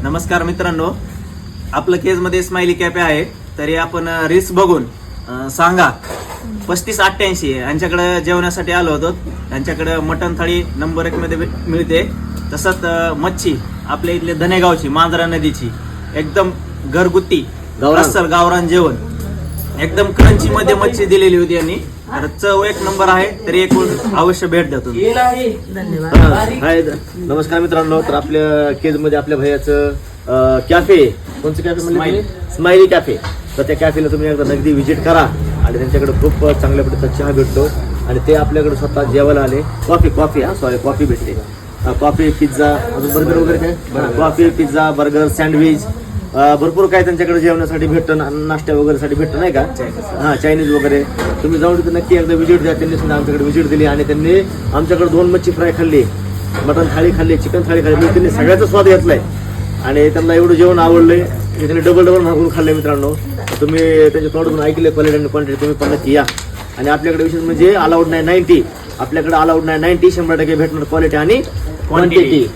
नमस्कार मित्रांनो, आपलं केजमध्ये स्माइली कॅफे आहे. तरी आपण रील्स बघून सांगा 3588 यांच्याकडे जेवण्यासाठी आलो होतो. यांच्याकडे मटण थाळी नंबर 1 मध्ये मिळते. तसंच मच्छी आपल्या इथले धनेगावची मांजरा नदीची एकदम घरगुती अस्सल गावरान जेवण एकदम क्रंची मध्ये मच्छी दिलेली होती यांनी. तर चव 1 नंबर आहे. तरी एक अवश्य भेट द्या तुम्ही. हाय नमस्कार मित्रांनो. तर आपल्या केज मध्ये आपल्या भैयाचं कॅफे, कोणचं कॅफे म्हणजे स्माइली कॅफे. तर त्या कॅफेला तुम्ही एकदा नगदी व्हिजिट करा आणि त्यांच्याकडे खूप चांगल्या पद्धतीचा चहा भेटतो आणि ते आपल्याकडे स्वतः जेवायला आले. कॉफी भेटते. कॉफी, पिझ्झा, अजून बर्गर वगैरे काय, कॉफी, पिझ्झा, बर्गर, सँडविच भरपूर काय त्यांच्याकडे जेवणासाठी भेटतं, नाश्ता वगैरे साठी भेटतं नाही का. चायनीज वगैरे. तुम्ही जाऊन तिथे नक्की एकदा व्हिजिट द्या. त्यांनी सुद्धा आमच्याकडे व्हिजिट दिली आणि त्यांनी आमच्याकडे 2 मच्छी फ्राय खाल्ली, मटन थाळी खाल्ली, चिकन थाळी खाल्ली. म्हणजे त्यांनी सगळ्याचा स्वाद घेतलाय आणि त्यांना एवढं जेवण आवडलंय की त्यांनी डबल मागून खाल्लंय. मित्रांनो, तुम्ही त्यांच्या तोंडातून ऐकले क्वालिटी आणि क्वांटिटी, तुम्ही पण नक्की या. आणि आपल्याकडे विशेष म्हणजे अलाउड नाही 90, आपल्याकडे अलाउड नाही 90, 100% भेटणार क्वालिटी आणि क्वांटिटी.